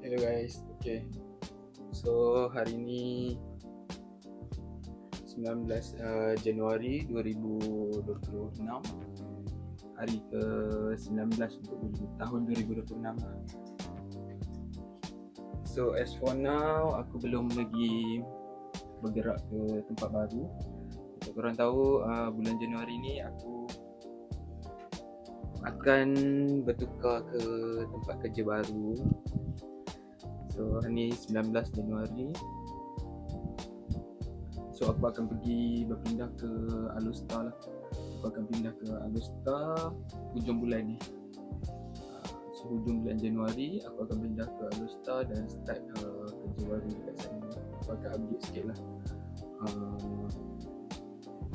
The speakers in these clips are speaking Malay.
Hello guys, okay. So hari ni 19 Januari 2026, hari ke 19 untuk tahun 2026 lah. So as for now, aku belum lagi bergerak ke tempat baru. Untuk korang tahu, bulan Januari ni aku akan bertukar ke tempat kerja baru. So hari ni 19 Januari. So aku akan berpindah ke Alustar lah. Aku akan pindah ke Alustar hujung bulan ni. So hujung bulan Januari aku akan pindah ke Alustar dan start kerja baru dekat sana. Aku akan update sikit lah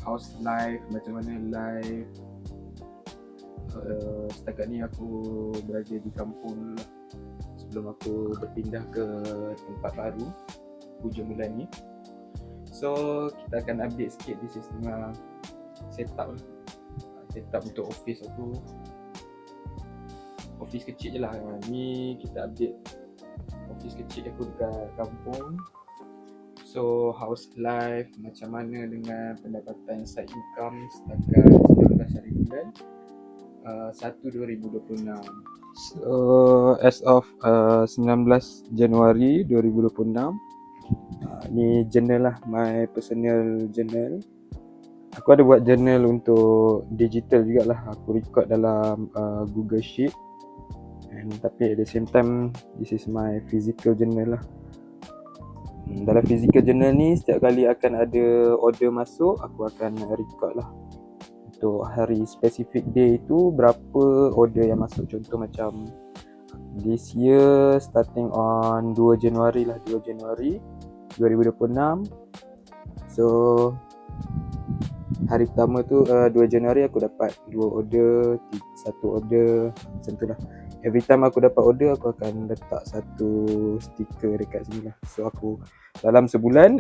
house life, macam mana life. Setakat ni aku berada di kampung lah sebelum aku berpindah ke tempat baru hujung bulan ni. So kita akan update sikit. This is tengah setup lah. Setup untuk office aku. Office kecil je lah. Ni kita update office kecil aku dekat kampung. So house life macam mana dengan pendapatan side income setakat 19 hari bulan 1/2026. So as of 19 Januari 2026, ni journal lah, my personal journal. Aku ada buat journal untuk digital jugalah. Aku record dalam Google Sheet, tapi at the same time this is my physical journal lah. Dalam physical journal ni setiap kali akan ada order masuk, aku akan record lah untuk hari specific day itu berapa order yang masuk. Contoh macam this year starting on 2 Januari lah, 2 Januari 2026. So hari pertama tu 2 Januari aku dapat 2 order, 1 order, macam tu lah. Every time aku dapat order, aku akan letak satu stiker dekat sini lah. So aku dalam sebulan,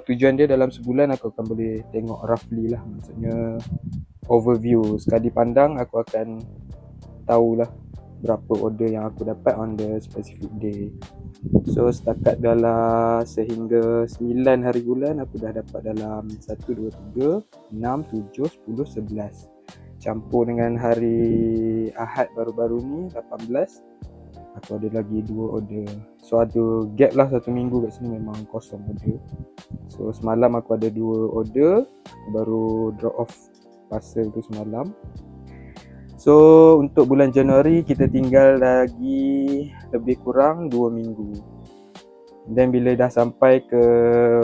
tujuan dia dalam sebulan aku akan boleh tengok roughly lah. Maksudnya overview, sekali pandang aku akan tahulah berapa order yang aku dapat on the specific day. So setakat dalam sehingga 9 hari bulan aku dah dapat dalam 1, 2, 3, 6, 7, 10, 11. Campur dengan hari Ahad baru-baru ni 18, aku ada lagi 2 order. So ada gap lah 1 minggu kat sini memang kosong order. So semalam aku ada 2 order, aku baru drop off parcel tu semalam. So untuk bulan Januari kita tinggal lagi lebih kurang 2 minggu. Dan bila dah sampai ke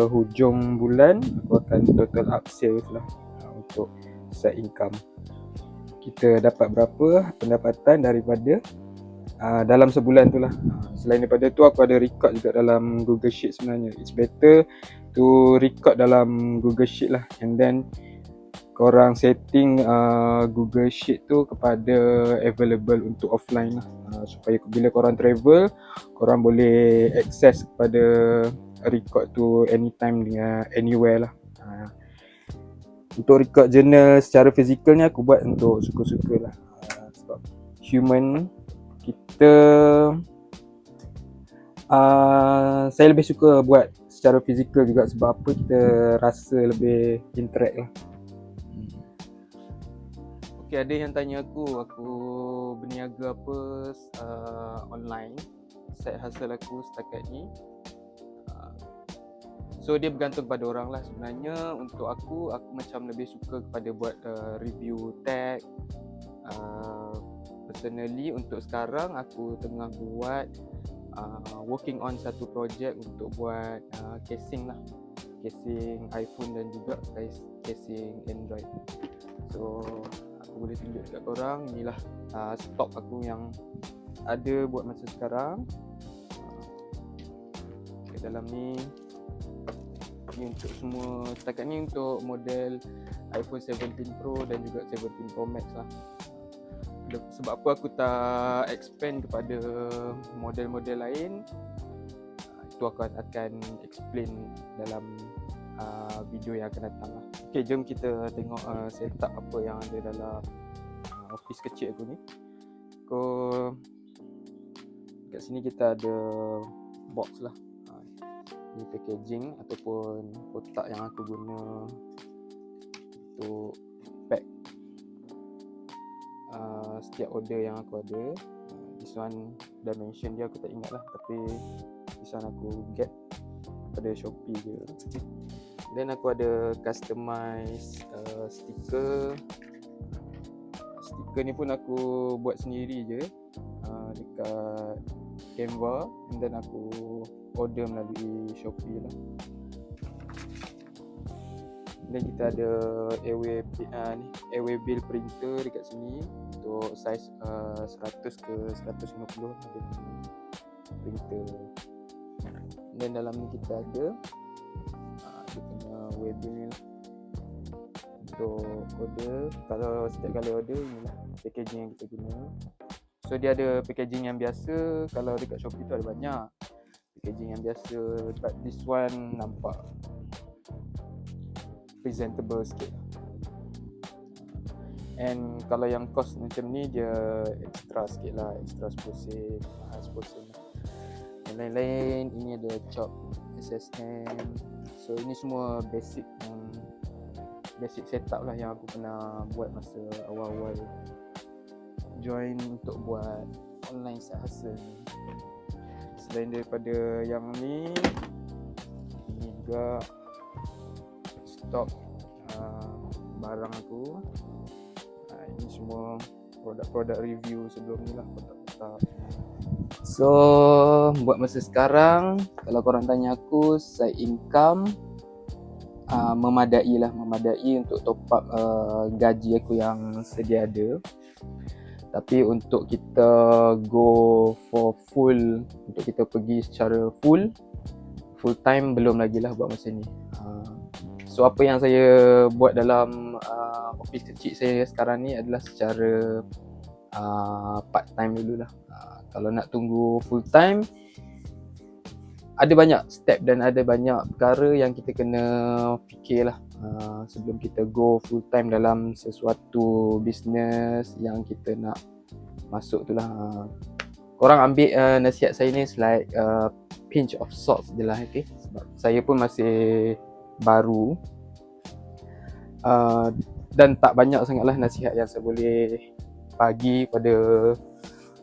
hujung bulan, aku akan total up sales lah untuk side income. Kita dapat berapa pendapatan daripada dalam sebulan tu lah. Selain daripada tu aku ada record juga dalam Google Sheet sebenarnya. It's better to record dalam Google Sheet lah, and then korang setting Google Sheet tu kepada available untuk offline lah, supaya bila korang travel, korang boleh access kepada record tu anytime dengan anywhere lah. Untuk record journal secara fizikal ni aku buat untuk suka-suka lah. Sebab human kita, saya lebih suka buat secara fizikal juga. Sebab apa, kita rasa lebih interact lah. Okay, ada yang tanya aku berniaga apa online, side hustle aku setakat ni. So dia bergantung pada orang lah sebenarnya. Untuk aku macam lebih suka kepada buat review tech. Personally untuk sekarang aku tengah buat working on satu projek untuk buat casing lah, casing iPhone dan juga casing Android. So aku boleh tunjuk dekat korang, inilah stok aku yang ada buat masa sekarang. Kat dalam ni untuk semua, setakat ni untuk model iPhone 17 Pro dan juga 17 Pro Max lah. Sebab apa aku tak expand kepada model-model lain, itu aku akan explain dalam video yang akan datang lah. Okay, jom kita tengok setup apa yang ada dalam office kecil aku ni. kat sini kita ada box lah. Ni packaging ataupun kotak yang aku guna untuk pack setiap order yang aku ada. This one dimension dia aku tak ingat lah, tapi this one aku get pada Shopee je. Then aku ada customize stiker. Stiker ni pun aku buat sendiri je dekat Canva, and then aku order melalui Shopee lah. Dan kita ada airway bill printer dekat sini untuk saiz 100 ke 150 ada printer. Dan dalam ni kita ada dia punya waybill ni lah untuk order. Kalau setiap kali order, inilah packaging yang kita guna. So dia ada packaging yang biasa, kalau dekat Shopee tu ada banyak packaging yang biasa, but this one nampak presentable sikit. And kalau yang cost macam ni dia extra sikit lah, extra 10 sen. Yang lain-lain, ini ada chop SSM. So ini semua basic setup lah yang aku pernah buat masa awal-awal join untuk buat online side hustle. Selain daripada yang ni, ini juga stok barang aku. Ini semua produk-produk review sebelum ni lah, produk-produk. So buat masa sekarang, kalau korang tanya aku, side income memadai untuk top up gaji aku yang sedia ada. Tapi untuk kita go for full, untuk kita pergi secara full time, belum lagi lah buat masa ni. So apa yang saya buat dalam office kecil saya sekarang ni adalah secara part time dululah. Kalau nak tunggu full time, ada banyak step dan ada banyak perkara yang kita kena fikir lah sebelum kita go full time dalam sesuatu bisnes yang kita nak masuk tu lah. Korang ambil nasihat saya ni like pinch of salt je lah, okay? Sebab saya pun masih baru dan tak banyak sangatlah nasihat yang saya boleh bagi pada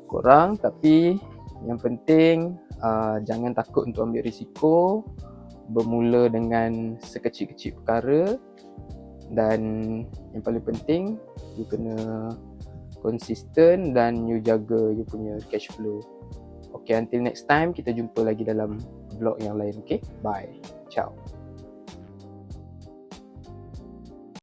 korang. Tapi yang penting jangan takut untuk ambil risiko, bermula dengan sekecil-kecil perkara, dan yang paling penting you kena konsisten dan you jaga you punya cash flow. Okay, until next time, kita jumpa lagi dalam vlog yang lain. Okay, bye, ciao.